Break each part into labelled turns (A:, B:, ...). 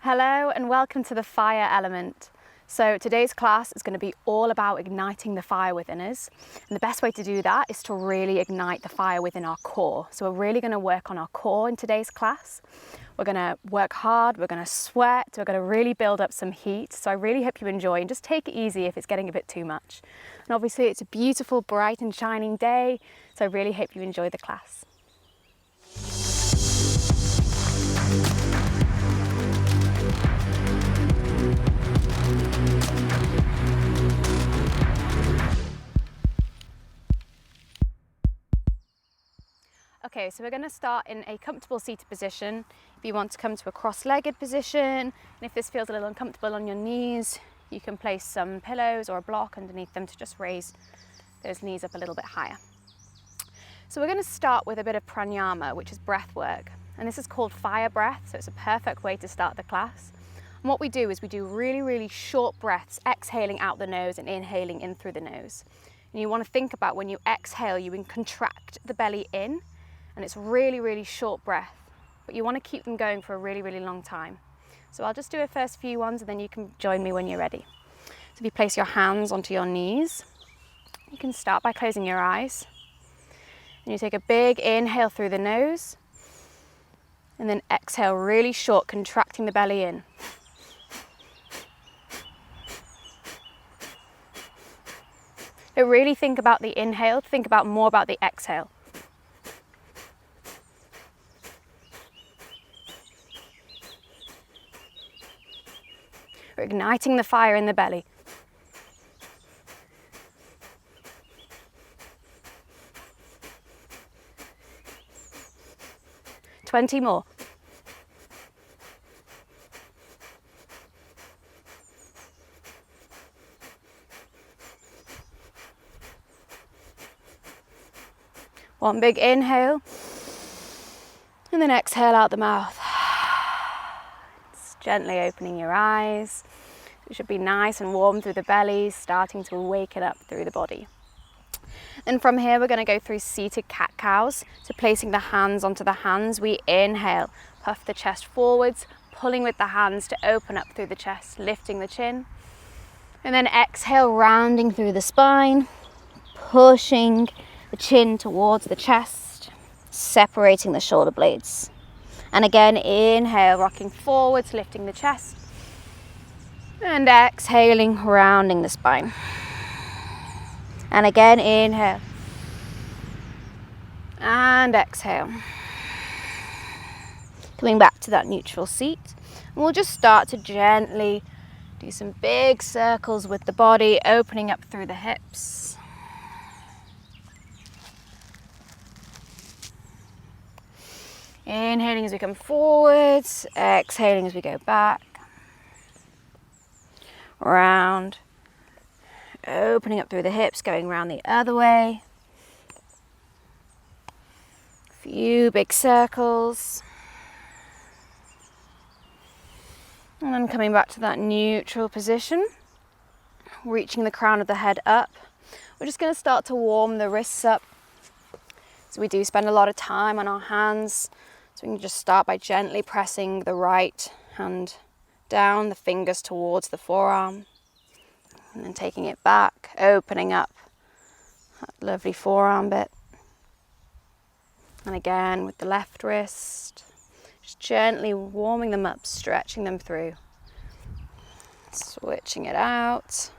A: Hello and welcome to the fire element. So today's class is going to be all about igniting the fire within us. And the best way to do that is to really ignite the fire within our core. So we're really going to work on our core in today's class. We're going to work hard, we're going to sweat, we're going to really build up some heat. So I really hope you enjoy and just take it easy if it's getting a bit too much. And obviously it's a beautiful, bright and shining day. So I really hope you enjoy the class. Okay, so we're going to start in a comfortable seated position. If you want to come to a cross-legged position, and if this feels a little uncomfortable on your knees, you can place some pillows or a block underneath them to just raise those knees up a little bit higher. So we're going to start with a bit of pranayama, which is breath work. And this is called fire breath, so it's a perfect way to start the class. And what we do is we do really, really short breaths, exhaling out the nose and inhaling in through the nose. And you want to think about when you exhale, you can contract the belly in. And it's really, really short breath, but you want to keep them going for a really, really long time. So I'll just do a first few ones and then you can join me when you're ready. So if you place your hands onto your knees, you can start by closing your eyes. And you take a big inhale through the nose and then exhale really short, contracting the belly in. But really think about the inhale, think about more about the exhale. We're igniting the fire in the belly. Twenty more. One big inhale, and then exhale out the mouth. Just gently opening your eyes. It should be nice and warm through the belly, starting to awaken up through the body. And from here, we're going to go through seated cat-cows. So placing the hands onto the hands, we inhale, puff the chest forwards, pulling with the hands to open up through the chest, lifting the chin. And then exhale, rounding through the spine, pushing the chin towards the chest, separating the shoulder blades. And again, inhale, rocking forwards, lifting the chest. And exhaling, rounding the spine. And again, inhale. And exhale. Coming back to that neutral seat. And we'll just start to gently do some big circles with the body, opening up through the hips. Inhaling as we come forwards, exhaling as we go back. Round, opening up through the hips, going round the other way. A few big circles. And then coming back to that neutral position, reaching the crown of the head up. We're just going to start to warm the wrists up. So we do spend a lot of time on our hands. So we can just start by gently pressing the right hand down, the fingers towards the forearm, and then taking it back, opening up that lovely forearm bit. And again with the left wrist, just gently warming them up, stretching them through, switching it out.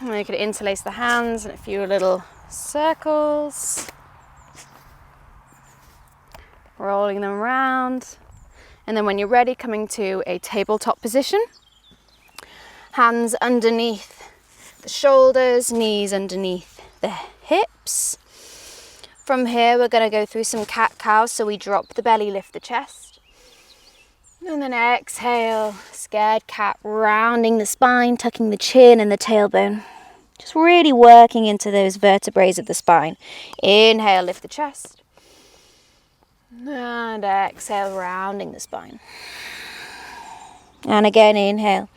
A: And you could interlace the hands in a few little circles, rolling them around. And then when you're ready, coming to a tabletop position. Hands underneath the shoulders, knees underneath the hips. From here, we're going to go through some cat-cows. So we drop the belly, lift the chest. And then exhale, scared cat, rounding the spine, tucking the chin and the tailbone. Just really working into those vertebrae of the spine. Inhale, lift the chest. And exhale, rounding the spine. And again, inhale.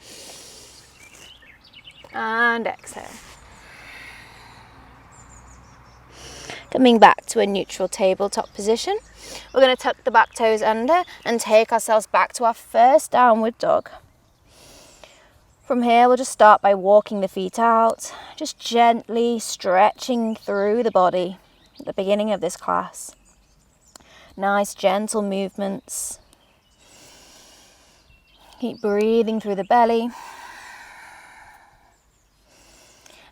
A: And exhale. Coming back to a neutral tabletop position. We're going to tuck the back toes under and take ourselves back to our first downward dog. From here, we'll just start by walking the feet out, just gently stretching through the body at the beginning of this class. Nice, gentle movements. Keep breathing through the belly.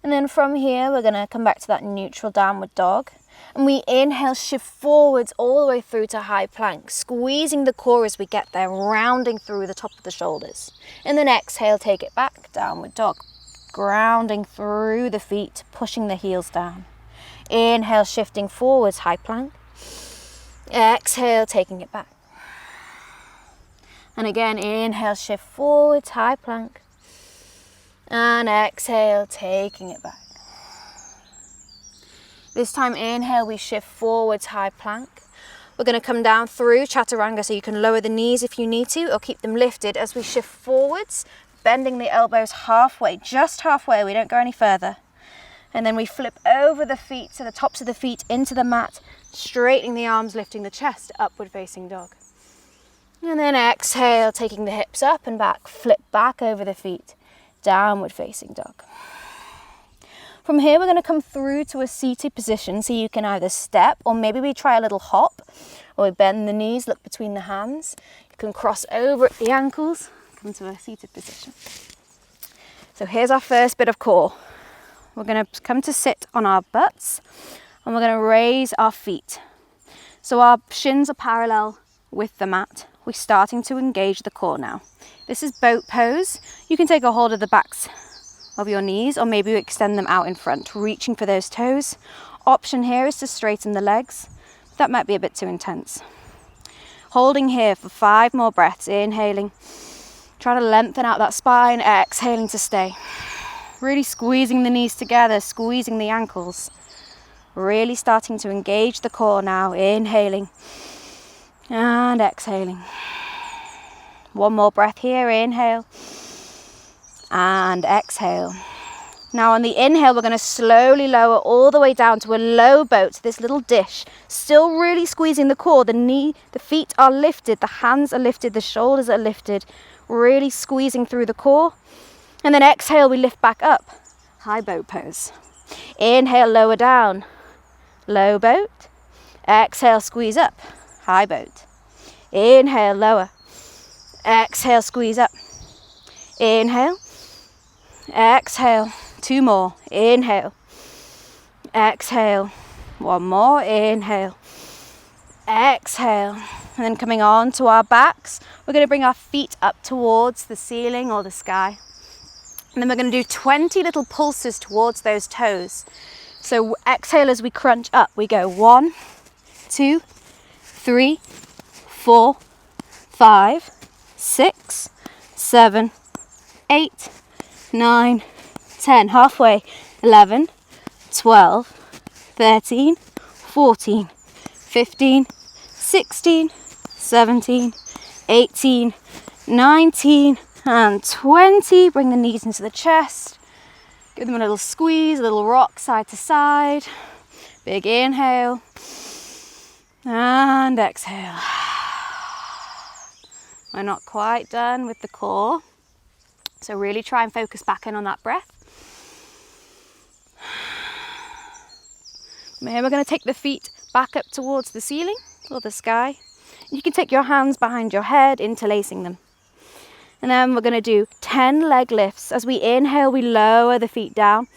A: And then from here, we're going to come back to that neutral downward dog. And we inhale, shift forwards all the way through to high plank, squeezing the core as we get there, rounding through the top of the shoulders. And then exhale, take it back, downward dog, grounding through the feet, pushing the heels down. Inhale, shifting forwards, high plank. Exhale, taking it back. And again, inhale, shift forwards, high plank. And exhale, taking it back. This time, inhale, we shift forwards, high plank. We're going to come down through Chaturanga, so you can lower the knees if you need to, or keep them lifted as we shift forwards, bending the elbows halfway, just halfway, we don't go any further. And then we flip over the feet, so the tops of the feet into the mat, straightening the arms, lifting the chest, upward facing dog. And then exhale, taking the hips up and back, flip back over the feet, downward facing dog. From here, we're going to come through to a seated position, so you can either step, or maybe we try a little hop, or we bend the knees, look between the hands. You can cross over at the ankles, come to a seated position. So here's our first bit of core. We're going to come to sit on our butts, and we're going to raise our feet. So our shins are parallel with the mat. We're starting to engage the core now. This is boat pose. You can take a hold of the backs of your knees, or maybe you extend them out in front, reaching for those toes. Option here is to straighten the legs. That might be a bit too intense. Holding here for 5 more breaths, inhaling. Try to lengthen out that spine, exhaling to stay. Really squeezing the knees together, squeezing the ankles. Really starting to engage the core now, inhaling and exhaling. 1 more breath here, inhale. And exhale. Now on the inhale, we're going to slowly lower all the way down to a low boat, this little dish. Still really squeezing the core. The feet are lifted, the hands are lifted, the shoulders are lifted. Really squeezing through the core. And then exhale, we lift back up. High boat pose. Inhale, lower down. Low boat. Exhale, squeeze up. High boat. Inhale, lower. Exhale, squeeze up. Inhale. Exhale, 2 more, inhale, exhale, 1 more, inhale, exhale, and then coming on to our backs, we're going to bring our feet up towards the ceiling or the sky, and then we're going to do 20 little pulses towards those toes. So exhale as we crunch up, we go 1, 2, 3, 4, 5, 6, 7, 8, 9, 10, halfway, 11, 12, 13, 14, 15, 16, 17, 18, 19, and 20. Bring the knees into the chest. Give them a little squeeze, a little rock side to side. Big inhale. And exhale. We're not quite done with the core. So really try and focus back in on that breath. From here, we're going to take the feet back up towards the ceiling or the sky. You can take your hands behind your head, interlacing them. And then we're going to do 10 leg lifts. As we inhale, we lower the feet down.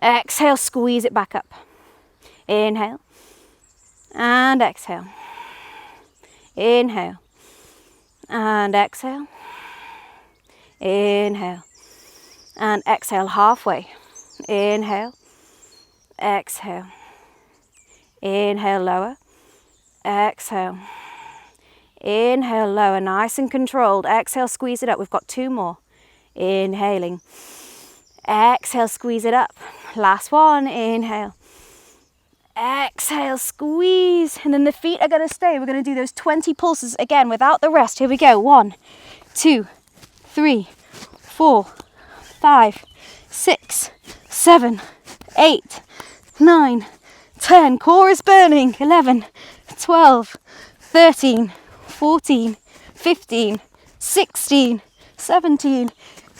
A: Exhale, squeeze it back up. Inhale. And exhale. Inhale. And exhale. Inhale and exhale halfway. Inhale, exhale, inhale, lower, exhale, inhale, lower, nice and controlled. Exhale, squeeze it up. We've got 2 more. Inhaling, exhale, squeeze it up. Last one, inhale, exhale, squeeze, and then the feet are going to stay. We're going to do those 20 pulses again without the rest. Here we go. 1, 2, 3, 4, 5, 6, 7, 8, 9, 10, core is burning. 11, 12, 13, 14, 15, 16, 17,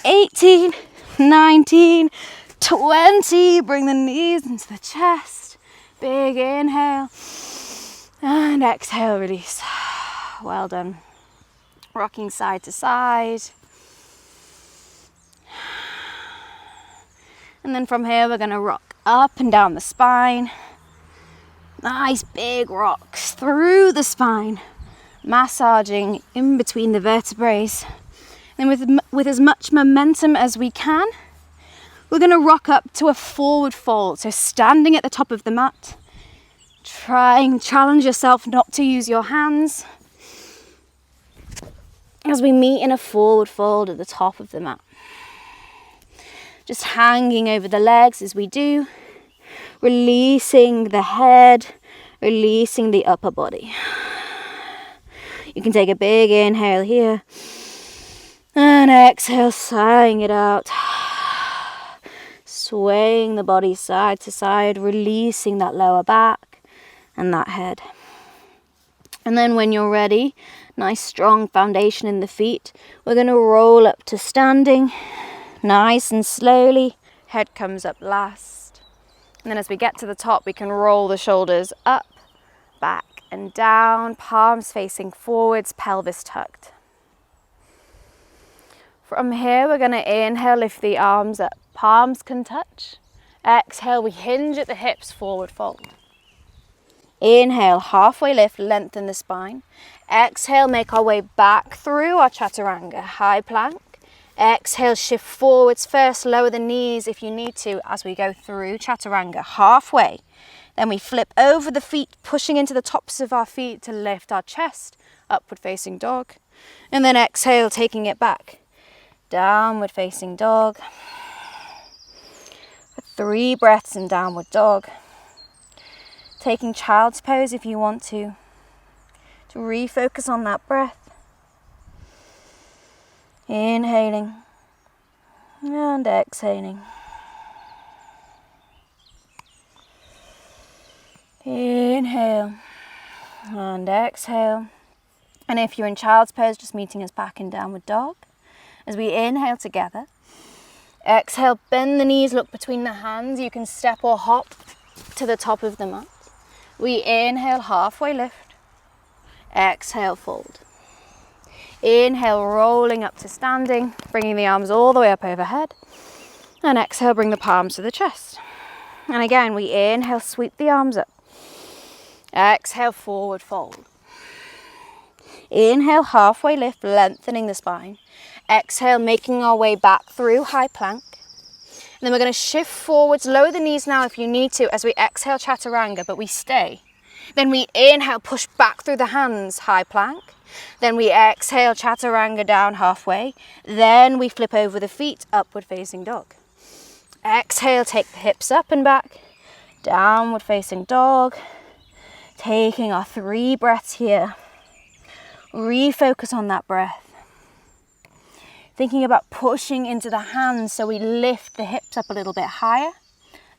A: 18, 19, 20. Bring the knees into the chest. Big inhale. And exhale, release. Well done. Rocking side to side. And then from here, we're going to rock up and down the spine. Nice big rocks through the spine, massaging in between the vertebrae. And with as much momentum as we can, we're going to rock up to a forward fold. So standing at the top of the mat, challenge yourself not to use your hands as we meet in a forward fold at the top of the mat. Just hanging over the legs as we do, releasing the head, releasing the upper body. You can take a big inhale here and exhale, sighing it out. Swaying the body side to side, releasing that lower back and that head. And then when you're ready, nice strong foundation in the feet, we're going to roll up to standing, nice and slowly. Head comes up last. And then as we get to the top, we can roll the shoulders up, back and down, palms facing forwards, pelvis tucked. From here, we're going to inhale, lift the arms up, palms can touch. Exhale, we hinge at the hips, forward fold. Inhale, halfway lift, lengthen the spine. Exhale, make our way back through our Chaturanga, high plank. Exhale, shift forwards first, lower the knees if you need to as we go through Chaturanga, halfway. Then we flip over the feet, pushing into the tops of our feet to lift our chest, upward facing dog. And then exhale, taking it back, downward facing dog. 3 breaths in downward dog. Taking child's pose if you want to refocus on that breath. Inhaling and exhaling. Inhale and exhale. And if you're in child's pose, just meeting us back in downward dog. As we inhale together. Exhale, bend the knees, look between the hands. You can step or hop to the top of the mat. We inhale, halfway lift. Exhale, fold. Inhale, rolling up to standing, bringing the arms all the way up overhead. And exhale, bring the palms to the chest. And again, we inhale, sweep the arms up. Exhale, forward fold. Inhale, halfway lift, lengthening the spine. Exhale, making our way back through high plank. And then we're going to shift forwards, lower the knees now if you need to as we exhale Chaturanga, but we stay. Then we inhale, push back through the hands, high plank. Then we exhale, Chaturanga down halfway. Then we flip over the feet, upward facing dog. Exhale, take the hips up and back, downward facing dog. Taking our 3 breaths here. Refocus on that breath. Thinking about pushing into the hands so we lift the hips up a little bit higher,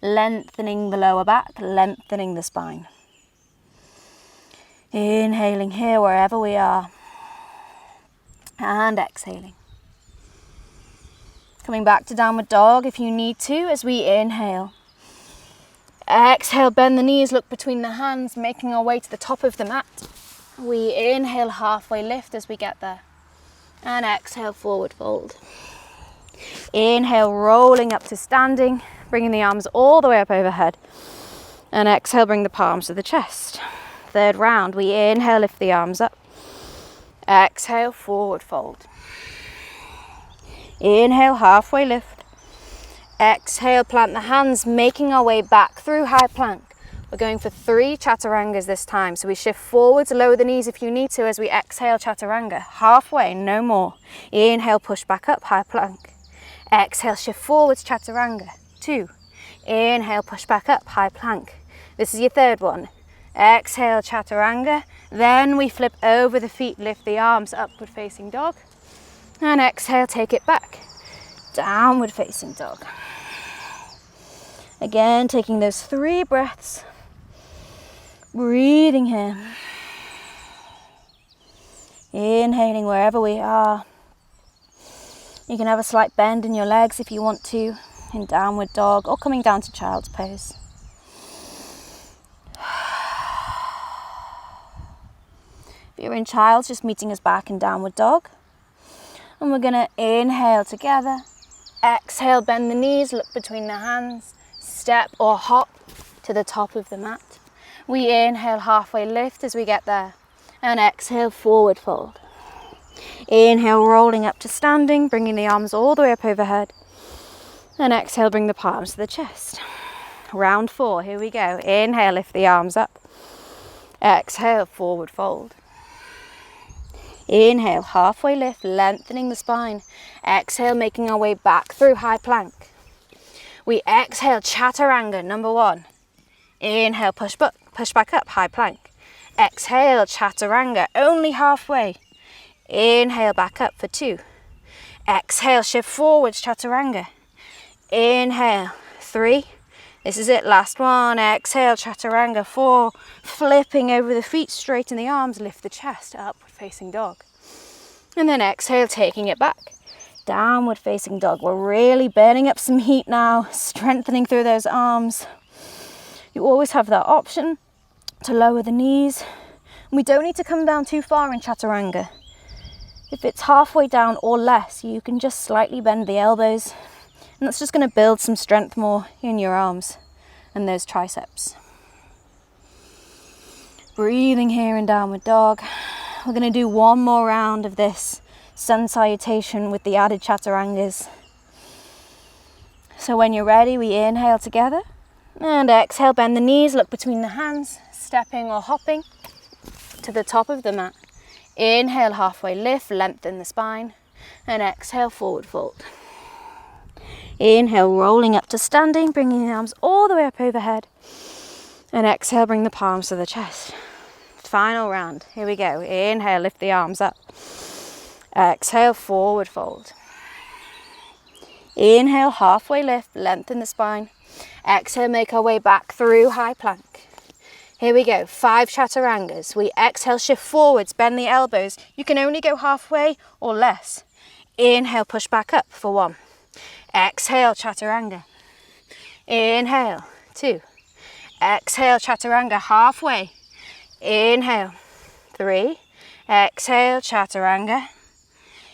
A: lengthening the lower back, lengthening the spine. Inhaling here wherever we are, and exhaling. Coming back to downward dog if you need to as we inhale. Exhale, bend the knees, look between the hands, making our way to the top of the mat. We inhale, halfway lift as we get there. And exhale, forward fold. Inhale, rolling up to standing, bringing the arms all the way up overhead. And exhale, bring the palms to the chest. 3rd round, we inhale, lift the arms up. Exhale, forward fold. Inhale, halfway lift. Exhale, plant the hands, making our way back through high plank. We're going for 3 Chaturangas this time. So we shift forwards, lower the knees if you need to as we exhale Chaturanga. Halfway, no more. Inhale, push back up, high plank. Exhale, shift forwards, Chaturanga. 2. Inhale, push back up, high plank. This is your 3rd one. Exhale, Chaturanga. Then we flip over the feet, lift the arms, upward facing dog. And exhale, take it back. Downward facing dog. Again, taking those 3 breaths. Breathing here. Inhaling wherever we are. You can have a slight bend in your legs if you want to, in downward dog or coming down to child's pose. If you're in child's, just meeting us back in downward dog. And we're going to inhale together. Exhale, bend the knees, look between the hands. Step or hop to the top of the mat. We inhale, halfway lift as we get there. And exhale, forward fold. Inhale, rolling up to standing, bringing the arms all the way up overhead. And exhale, bring the palms to the chest. Round 4, here we go. Inhale, lift the arms up. Exhale, forward fold. Inhale, halfway lift, lengthening the spine. Exhale, making our way back through high plank. We exhale, Chaturanga, number 1. Inhale, push back up, high plank. Exhale, Chaturanga, only halfway. Inhale, back up for 2. Exhale, shift forwards, Chaturanga. Inhale, 3. This is it, last one. Exhale, Chaturanga, 4. Flipping over the feet, straighten the arms, lift the chest, upward facing dog. And then exhale, taking it back. Downward facing dog. We're really burning up some heat now, strengthening through those arms. You always have that option to lower the knees. We don't need to come down too far in Chaturanga. If it's halfway down or less, you can just slightly bend the elbows. And that's just going to build some strength more in your arms and those triceps. Breathing here in downward dog. We're going to do one more round of this sun salutation with the added Chaturangas. So when you're ready, we inhale together and exhale, bend the knees, look between the hands, stepping or hopping to the top of the mat. Inhale, halfway lift, lengthen the spine, and exhale, forward fold. Inhale, rolling up to standing, bringing the arms all the way up overhead, and exhale, bring the palms to the chest. Final round, here we go. Inhale, lift the arms up. Exhale, forward fold. Inhale, halfway lift, lengthen the spine. Exhale, make our way back through high plank. Here we go, 5 Chaturangas. We exhale, shift forwards, bend the elbows. You can only go halfway or less. Inhale, push back up for 1. Exhale, Chaturanga. Inhale, 2. Exhale, Chaturanga, halfway. Inhale, 3. Exhale, Chaturanga.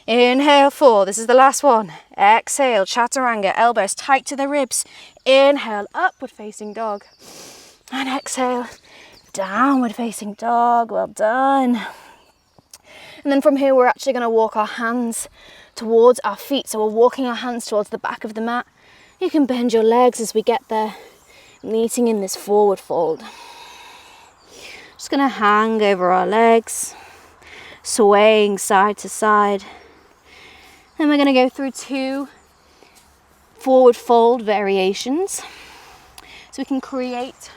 A: Inhale, 4. This is the last one. Exhale, Chaturanga, elbows tight to the ribs. Inhale, upward facing dog. And exhale, downward facing dog. Well done. And then from here, we're actually going to walk our hands towards our feet. So we're walking our hands towards the back of the mat. You can bend your legs as we get there, meeting in this forward fold. Just going to hang over our legs, swaying side to side. Then we're going to go through 2 forward fold variations. So we can create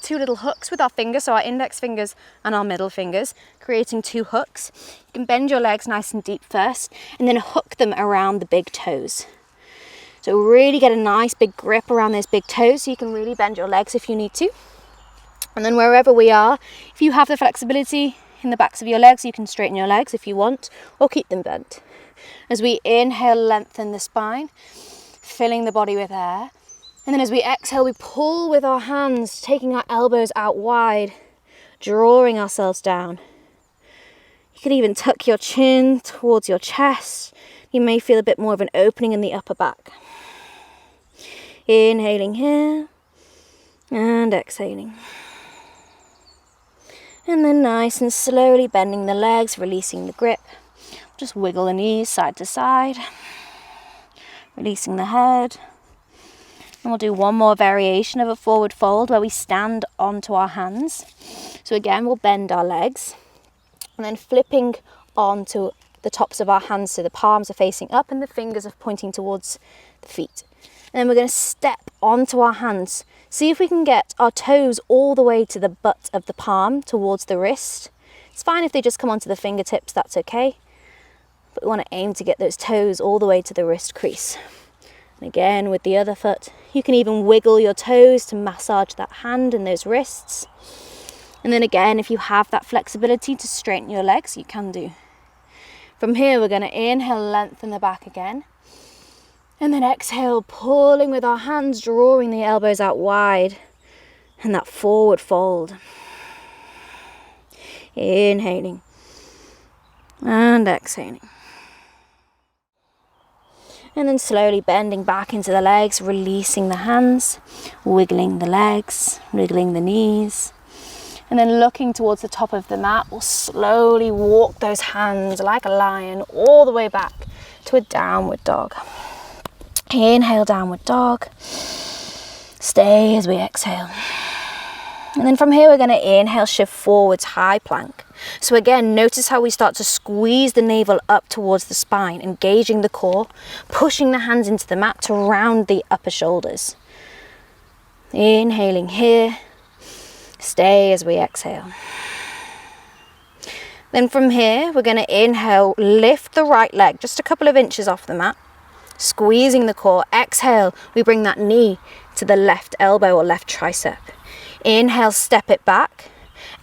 A: 2 little hooks with our fingers, so our index fingers and our middle fingers, creating 2 hooks. You can bend your legs nice and deep first, and then hook them around the big toes. So really get a nice big grip around those big toes, so you can really bend your legs if you need to. And then wherever we are, if you have the flexibility in the backs of your legs, you can straighten your legs if you want, or keep them bent. As we inhale, lengthen the spine, filling the body with air. And then as we exhale, we pull with our hands, taking our elbows out wide, drawing ourselves down. You could even tuck your chin towards your chest. You may feel a bit more of an opening in the upper back. Inhaling here and exhaling. And then nice and slowly bending the legs, releasing the grip. Just wiggle the knees side to side, releasing the head. And we'll do one more variation of a forward fold where we stand onto our hands. So again, we'll bend our legs and then flipping onto the tops of our hands so the palms are facing up and the fingers are pointing towards the feet. And then we're going to step onto our hands. See if we can get our toes all the way to the butt of the palm towards the wrist. It's fine if they just come onto the fingertips, that's okay. But we want to aim to get those toes all the way to the wrist crease. And again with the other foot. You can even wiggle your toes to massage that hand and those wrists. And then again, if you have that flexibility to straighten your legs, you can do. From here, we're going to inhale, lengthen the back again. And then exhale, pulling with our hands, drawing the elbows out wide. And that forward fold. Inhaling. And exhaling. And then slowly bending back into the legs, releasing the hands, wiggling the legs, wiggling the knees. And then looking towards the top of the mat, we'll slowly walk those hands like a lion all the way back to a downward dog. Inhale, downward dog. Stay as we exhale. And then from here, we're going to inhale, shift forwards, high plank. So again, notice how we start to squeeze the navel up towards the spine, engaging the core, pushing the hands into the mat to round the upper shoulders. Inhaling here. Stay as we exhale. Then from here, we're going to inhale, lift the right leg just a couple of inches off the mat, squeezing the core. Exhale, we bring that knee to the left elbow or left tricep. Inhale, step it back.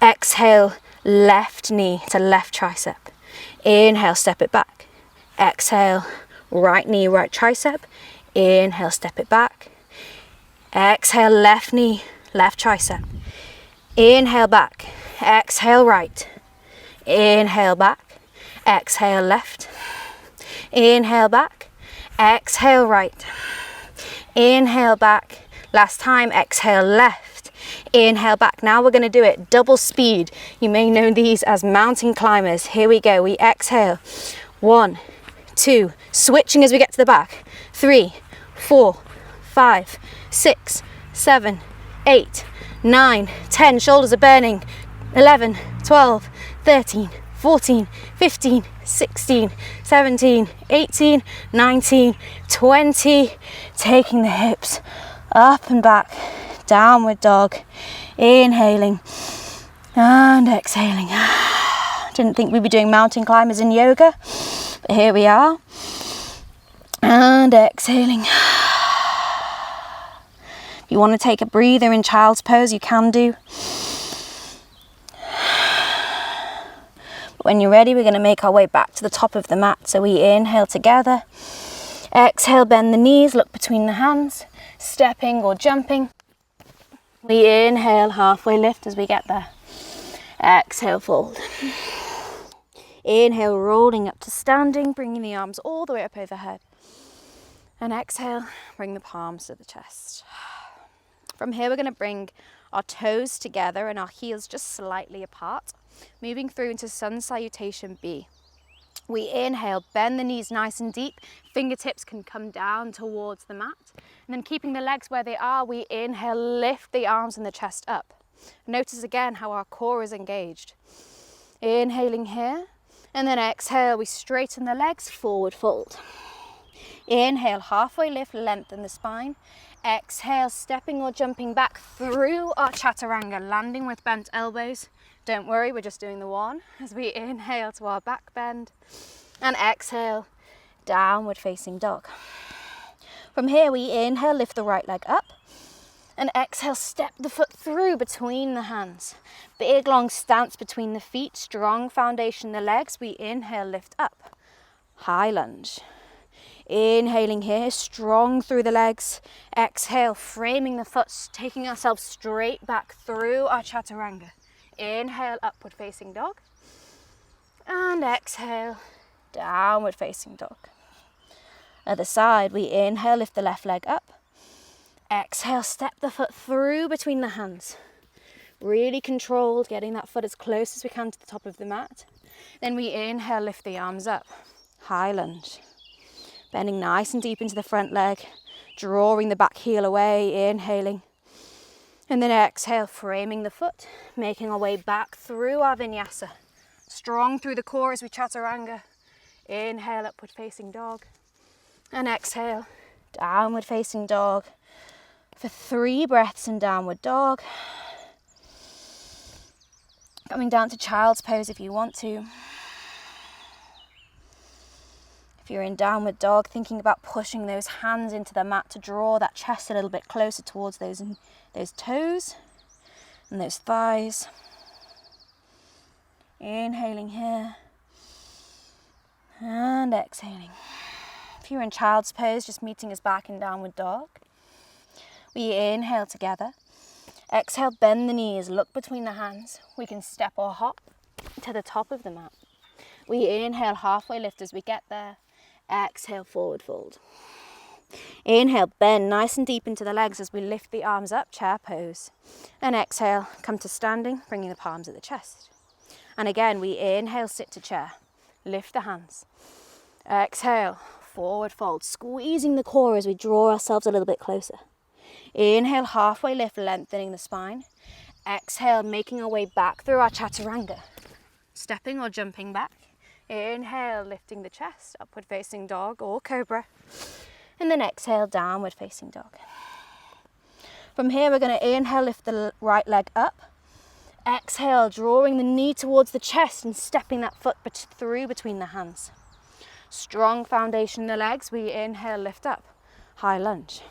A: Exhale, left knee to left tricep. Inhale, step it back. Exhale, right knee, right tricep. Inhale, step it back. Exhale, left knee, left tricep. Inhale back, exhale right, inhale back, exhale left, inhale back, exhale right, inhale back, last time, exhale left, inhale back. Now we're going to do it double speed. You may know these as mountain climbers. Here we go, we exhale, 1, 2, switching as we get to the back, 3, 4, 5, 6, 7, 8, 9, 10, shoulders are burning, 11, 12, 13, 14, 15, 16, 17, 18, 19, 20, taking the hips up and back, downward dog, inhaling and exhaling. Didn't think we'd be doing mountain climbers in yoga, but here we are, and exhaling. If you want to take a breather in child's pose, you can do. But when you're ready, we're going to make our way back to the top of the mat. So we inhale together. Exhale, bend the knees, look between the hands, stepping or jumping. We inhale, halfway lift as we get there. Exhale, fold. Inhale, rolling up to standing, bringing the arms all the way up overhead. And exhale, bring the palms to the chest. From here, we're going to bring our toes together and our heels just slightly apart, moving through into Sun Salutation B. We inhale, bend the knees nice and deep, fingertips can come down towards the mat, and then keeping the legs where they are, we inhale, lift the arms and the chest up. Notice again how our core is engaged. Inhaling here, and then exhale, we straighten the legs, forward fold. Inhale, halfway lift, lengthen the spine. Exhale, stepping or jumping back through our Chaturanga, landing with bent elbows. Don't worry, we're just doing the one. As we inhale to our back bend. And exhale, downward facing dog. From here, we inhale, lift the right leg up. And exhale, step the foot through between the hands. Big long stance between the feet, strong foundation in the legs. We inhale, lift up. High lunge. Inhaling here, strong through the legs. Exhale, framing the foot, taking ourselves straight back through our Chaturanga. Inhale, upward facing dog. And exhale, downward facing dog. Other side, we inhale, lift the left leg up. Exhale, step the foot through between the hands. Really controlled, getting that foot as close as we can to the top of the mat. Then we inhale, lift the arms up. High lunge. Bending nice and deep into the front leg, drawing the back heel away, inhaling. And then exhale, framing the foot, making our way back through our vinyasa. Strong through the core as we Chaturanga. Inhale, upward facing dog. And exhale, downward facing dog. For 3 breaths in downward dog. Coming down to child's pose if you want to. If you're in downward dog, thinking about pushing those hands into the mat to draw that chest a little bit closer towards those toes and those thighs. Inhaling here and exhaling. If you're in child's pose, just meeting us back in downward dog. We inhale together. Exhale, bend the knees, look between the hands. We can step or hop to the top of the mat. We inhale, halfway lift as we get there. Exhale, forward fold. Inhale, bend nice and deep into the legs as we lift the arms up, chair pose. And exhale, come to standing, bringing the palms at the chest. And again, we inhale, sit to chair. Lift the hands. Exhale, forward fold, squeezing the core as we draw ourselves a little bit closer. Inhale, halfway lift, lengthening the spine. Exhale, making our way back through our Chaturanga. Stepping or jumping back. Inhale, lifting the chest, upward facing dog or cobra. And then exhale, downward facing dog. From here, we're going to inhale, lift the right leg up. Exhale, drawing the knee towards the chest and stepping that foot through between the hands. Strong foundation in the legs. We inhale, lift up, high lunge.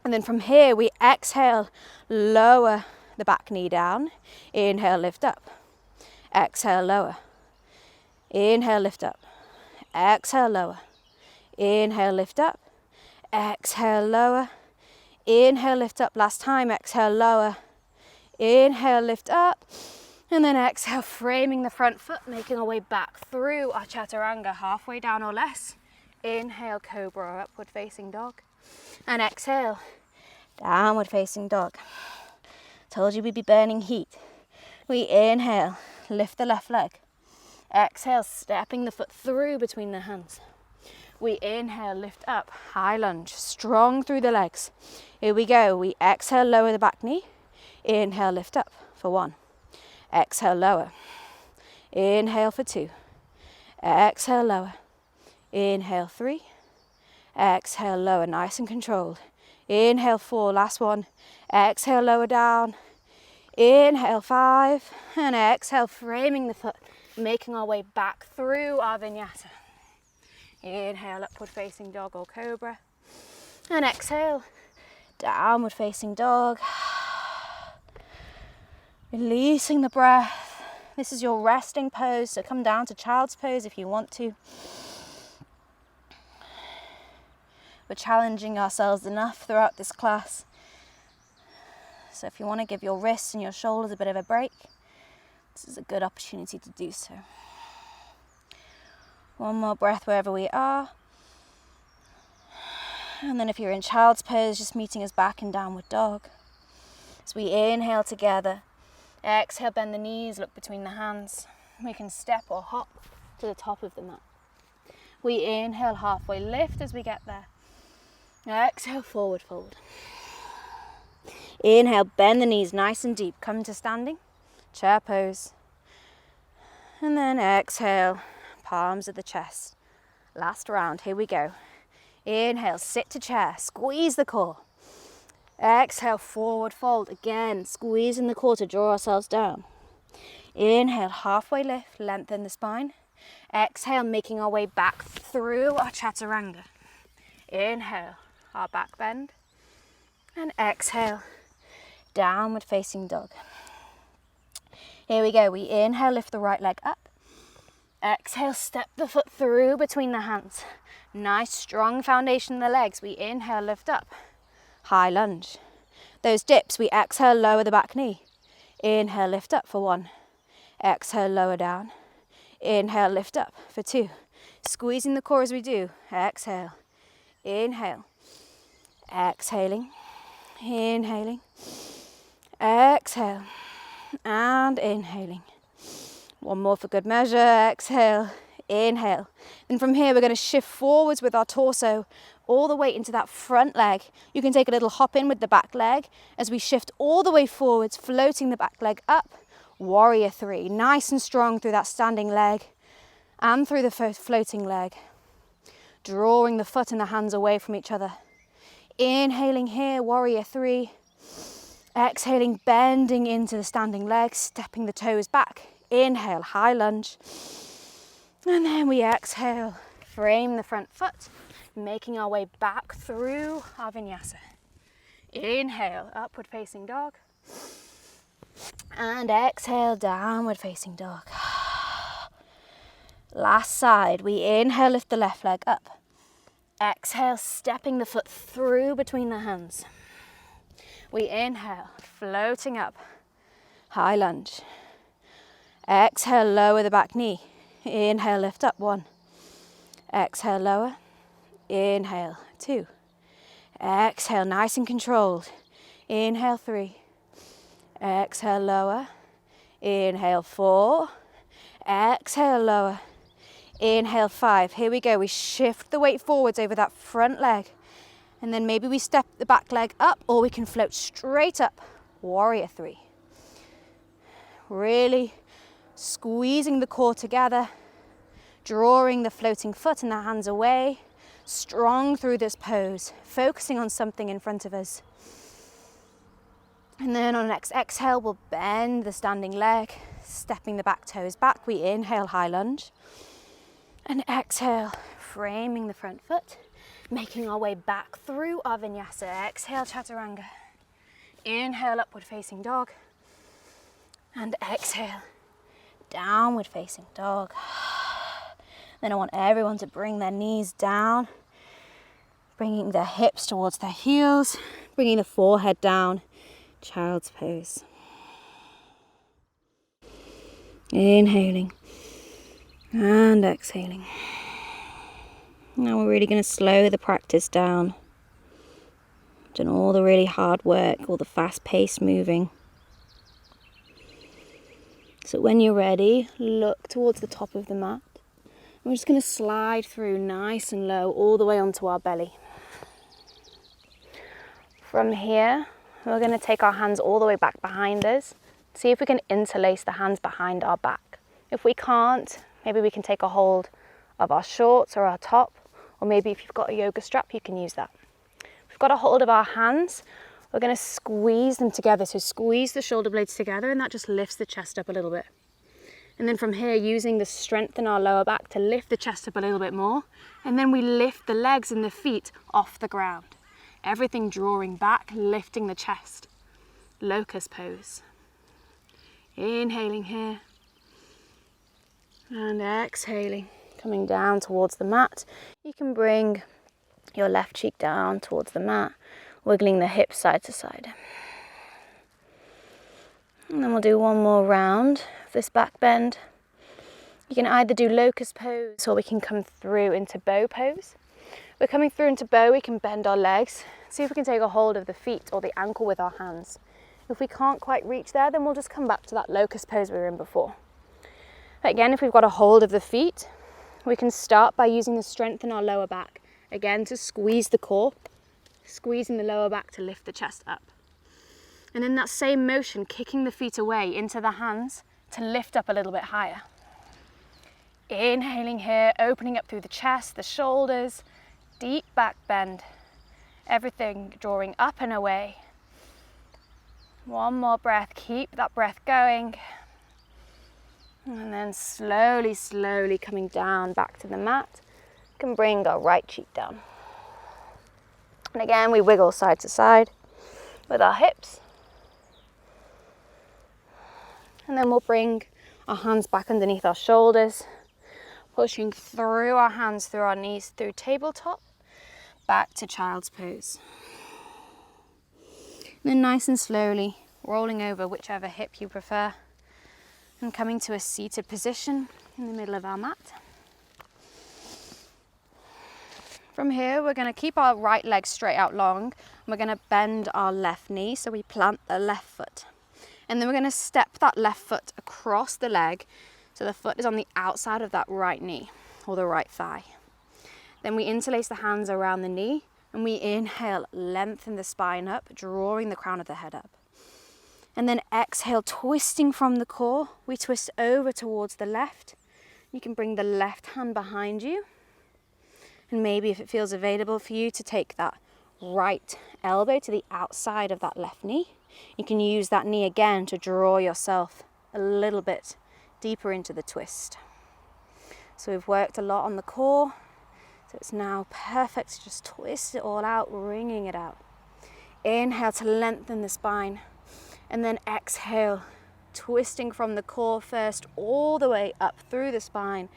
A: And then from here, we exhale, lower the back knee down. Inhale, lift up. Exhale, lower. Inhale, lift up. Exhale, lower. Inhale, lift up. Exhale, lower. Inhale, lift up. Last time, exhale, lower. Inhale, lift up. And then exhale, framing the front foot, making our way back through our Chaturanga, halfway down or less. Inhale, cobra or upward facing dog. And exhale, downward facing dog. Told you we'd be burning heat. We inhale, lift the left leg. Exhale, stepping the foot through between the hands. We inhale, lift up, high lunge, strong through the legs. Here we go. We exhale, lower the back knee. Inhale, lift up for 1. Exhale, lower. Inhale for 2. Exhale, lower. Inhale, 3. Exhale, lower, nice and controlled. Inhale, 4, last one. Exhale, lower down. Inhale, 5. And exhale, framing the foot, making our way back through our vinyasa. Inhale, upward facing dog or cobra. And exhale, downward facing dog. Releasing the breath. This is your resting pose, so come down to child's pose if you want to. We're challenging ourselves enough throughout this class. So if you want to give your wrists and your shoulders a bit of a break, this is a good opportunity to do so. One more breath wherever we are. And then if you're in child's pose, just meeting us back in downward dog. As we inhale together, exhale, bend the knees, look between the hands. We can step or hop to the top of the mat. We inhale, halfway lift as we get there. Exhale, forward fold. Inhale, bend the knees nice and deep. Come to standing, chair pose. And then exhale, palms at the chest. Last round, here we go. Inhale, sit to chair, squeeze the core. Exhale, forward fold. Again, squeezing the core to draw ourselves down. Inhale, halfway lift, lengthen the spine. Exhale, making our way back through our Chaturanga. Inhale, our back bend. And exhale, downward facing dog. Here we go. We inhale, lift the right leg up. Exhale, step the foot through between the hands. Nice, strong foundation in the legs. We inhale, lift up. High lunge. Those dips, we exhale, lower the back knee. Inhale, lift up for 1. Exhale, lower down. Inhale, lift up for 2. Squeezing the core as we do. Exhale. Inhale. Exhaling. Inhaling. Exhale. And inhaling. One more for good measure. Exhale. Inhale. And from here, we're going to shift forwards with our torso all the way into that front leg. You can take a little hop in with the back leg as we shift all the way forwards, floating the back leg up. Warrior 3. Nice and strong through that standing leg and through the floating leg. Drawing the foot and the hands away from each other. Inhaling here, warrior 3. Exhaling, bending into the standing leg, stepping the toes back. Inhale, high lunge. And then we exhale, frame the front foot, making our way back through our vinyasa. Inhale, upward facing dog. And exhale, downward facing dog. Last side, we inhale, lift the left leg up. Exhale, stepping the foot through between the hands. We inhale, floating up, high lunge. Exhale, lower the back knee. Inhale, lift up, 1. Exhale, lower. Inhale, 2. Exhale, nice and controlled. Inhale, 3. Exhale, lower. Inhale, 4. Exhale, lower. Inhale, 5. Here we go. We shift the weight forwards over that front leg. And then maybe we step the back leg up, or we can float straight up. Warrior 3. Really squeezing the core together, drawing the floating foot and the hands away. Strong through this pose, focusing on something in front of us. And then on the next exhale, we'll bend the standing leg, stepping the back toes back. We inhale, high lunge. And exhale, framing the front foot, making our way back through our vinyasa. Exhale, Chaturanga. Inhale, upward facing dog. And exhale, downward facing dog. Then I want everyone to bring their knees down, bringing their hips towards their heels, bringing the forehead down, child's pose. Inhaling and exhaling. Now we're really going to slow the practice down. Done all the really hard work, all the fast-paced moving. So when you're ready, look towards the top of the mat. We're just going to slide through nice and low all the way onto our belly. From here, we're going to take our hands all the way back behind us. See if we can interlace the hands behind our back. If we can't, maybe we can take a hold of our shorts or our top, or maybe if you've got a yoga strap, you can use that. If we've got a hold of our hands, we're going to squeeze them together. So squeeze the shoulder blades together, and that just lifts the chest up a little bit. And then from here, using the strength in our lower back to lift the chest up a little bit more. And then we lift the legs and the feet off the ground. Everything drawing back, lifting the chest. Locust pose. Inhaling here. And exhaling, coming down towards the mat. You can bring your left cheek down towards the mat, wiggling the hips side to side. And then we'll do one more round of this back bend. You can either do locust pose, or we can come through into bow pose. We're coming through into bow, we can bend our legs. See if we can take a hold of the feet or the ankle with our hands. If we can't quite reach there, then we'll just come back to that locust pose we were in before. But again, if we've got a hold of the feet, we can start by using the strength in our lower back. Again, to squeeze the core, squeezing the lower back to lift the chest up. And in that same motion, kicking the feet away into the hands to lift up a little bit higher. Inhaling here, opening up through the chest, the shoulders, deep back bend. Everything drawing up and away. One more breath, keep that breath going. And then slowly, slowly coming down back to the mat. You can bring our right cheek down. And again, we wiggle side to side with our hips. And then we'll bring our hands back underneath our shoulders, pushing through our hands, through our knees, through tabletop, back to child's pose. And then nice and slowly, rolling over whichever hip you prefer, and coming to a seated position in the middle of our mat. From here, we're going to keep our right leg straight out long, and we're going to bend our left knee, so we plant the left foot. And then we're going to step that left foot across the leg, so the foot is on the outside of that right knee, or the right thigh. Then we interlace the hands around the knee, and we inhale, lengthen the spine up, drawing the crown of the head up. And then exhale, twisting from the core, we twist over towards the left. You can bring the left hand behind you. And maybe if it feels available for you to take that right elbow to the outside of that left knee, you can use that knee again to draw yourself a little bit deeper into the twist. So we've worked a lot on the core. So it's now perfect to just twist it all out, wringing it out. Inhale to lengthen the spine, and then exhale, twisting from the core first all the way up through the spine,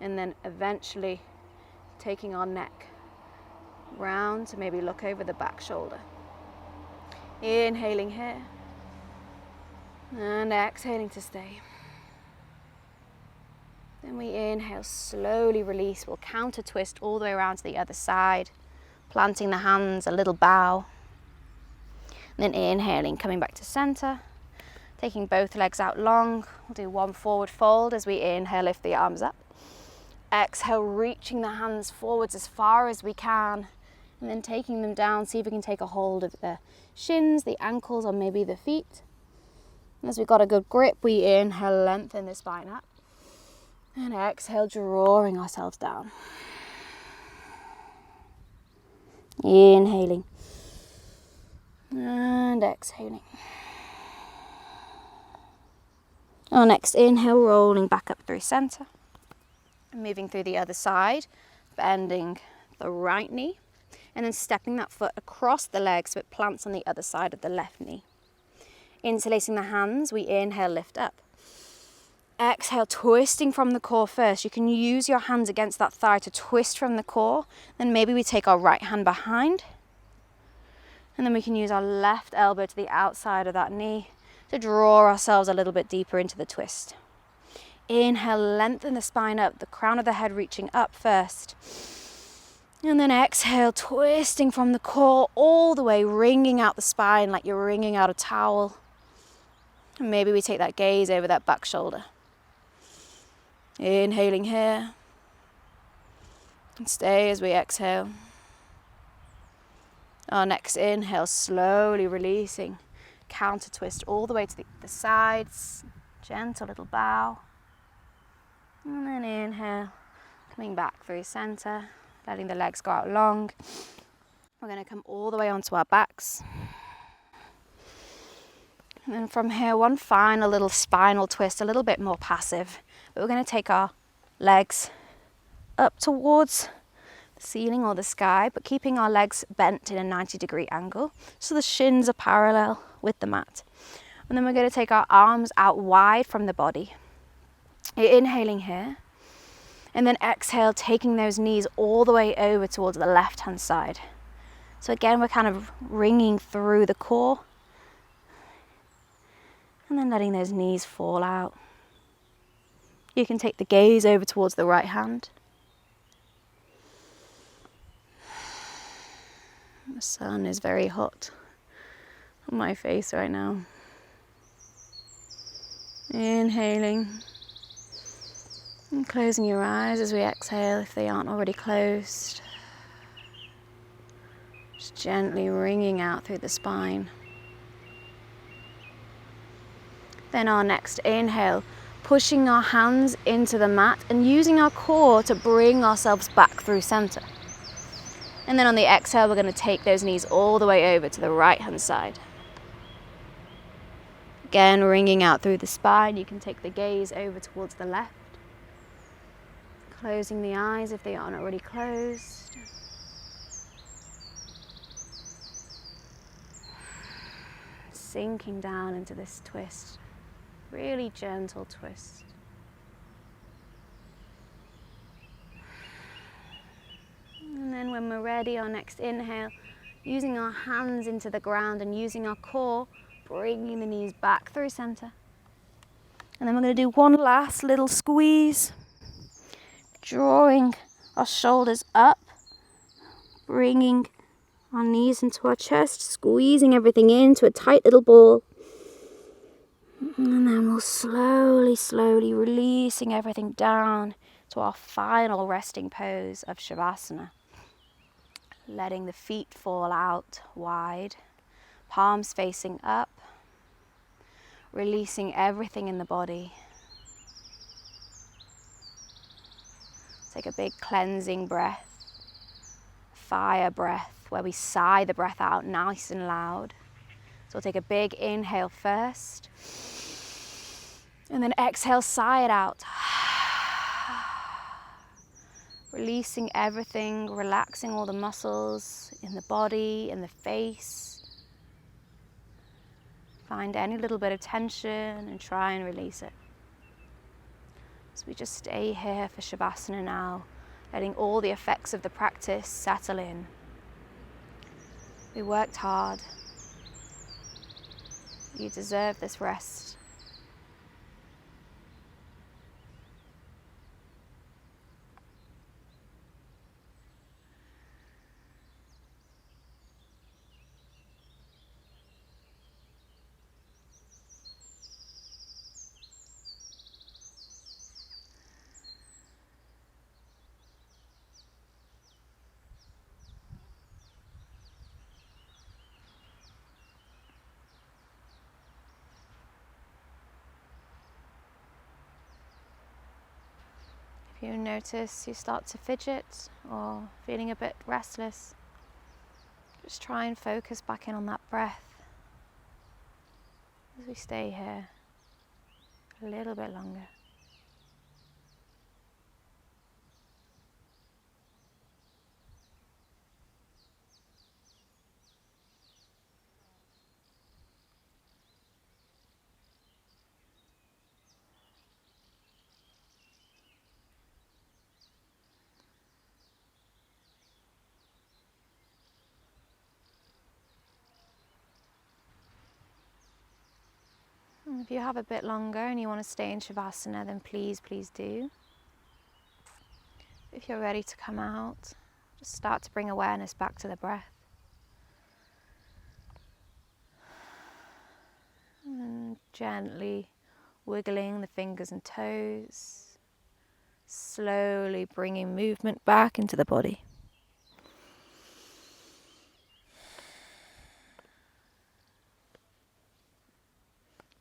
A: and then eventually taking our neck round to maybe look over the back shoulder. Inhaling here, and exhaling to stay. Then we inhale, slowly release. We'll counter twist all the way around to the other side, planting the hands, a little bow. And then inhaling, coming back to center, taking both legs out long. We'll do one forward fold as we inhale, lift the arms up. Exhale, reaching the hands forwards as far as we can, and then taking them down. See if we can take a hold of the shins, the ankles, or maybe the feet. As we've got a good grip, we inhale, lengthen the spine up. And exhale, drawing ourselves down. Inhaling. And exhaling. Our next inhale, rolling back up through center. Moving through the other side, bending the right knee. And then stepping that foot across the leg so it plants on the other side of the left knee. Interlacing the hands, we inhale, lift up. Exhale, twisting from the core first. You can use your hands against that thigh to twist from the core. Then maybe we take our right hand behind. And then we can use our left elbow to the outside of that knee to draw ourselves a little bit deeper into the twist. Inhale, lengthen the spine up, the crown of the head reaching up first. And then exhale, twisting from the core all the way, wringing out the spine like you're wringing out a towel. And maybe we take that gaze over that back shoulder. Inhaling here. And stay as we exhale. Our next inhale, slowly releasing. Counter twist all the way to the sides. Gentle little bow. And then inhale. Coming back through center. Letting the legs go out long. We're going to come all the way onto our backs. And then from here, one final little spinal twist, a little bit more passive. But we're going to take our legs up towards the ceiling or the sky, but keeping our legs bent in a 90-degree angle. So the shins are parallel with the mat. And then we're going to take our arms out wide from the body. You're inhaling here. And then exhale, taking those knees all the way over towards the left-hand side. So again, we're kind of wringing through the core. And then letting those knees fall out. You can take the gaze over towards the right hand. The sun is very hot on my face right now. Inhaling. And closing your eyes as we exhale if they aren't already closed. Just gently wringing out through the spine. Then our next inhale, pushing our hands into the mat and using our core to bring ourselves back through center. And then on the exhale, we're going to take those knees all the way over to the right hand side. Again, wringing out through the spine. You can take the gaze over towards the left. Closing the eyes if they aren't already closed. Sinking down into this twist. Really gentle twist. And then when we're ready, our next inhale, using our hands into the ground and using our core, bringing the knees back through center. And then we're going to do one last little squeeze. Drawing our shoulders up, bringing our knees into our chest, squeezing everything into a tight little ball. And then we'll slowly releasing everything down to our final resting pose of Shavasana. Letting the feet fall out wide, palms facing up, releasing everything in the body. Take a big cleansing breath, fire breath, where we sigh the breath out nice and loud. So we'll take a big inhale first, and then exhale, sigh it out. Releasing everything, relaxing all the muscles in the body, in the face. Find any little bit of tension and try and release it. So we just stay here for Shavasana now, letting all the effects of the practice settle in. We worked hard. You deserve this rest. If you notice you start to fidget or feeling a bit restless, just try and focus back in on that breath as we stay here a little bit longer. And if you have a bit longer and you want to stay in Shavasana, then please do. If you're ready to come out, just start to bring awareness back to the breath. And gently wiggling the fingers and toes, slowly bringing movement back into the body.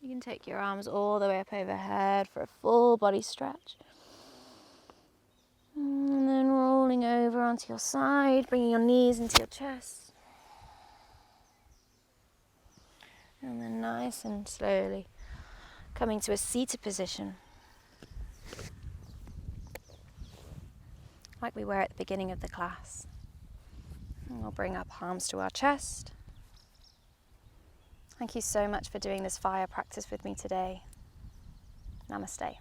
A: You can take your arms all the way up overhead for a full body stretch. And then rolling over onto your side, bringing your knees into your chest. And then nice and slowly coming to a seated position, like we were at the beginning of the class. And we'll bring our palms to our chest. Thank you so much for doing this fire practice with me today. Namaste.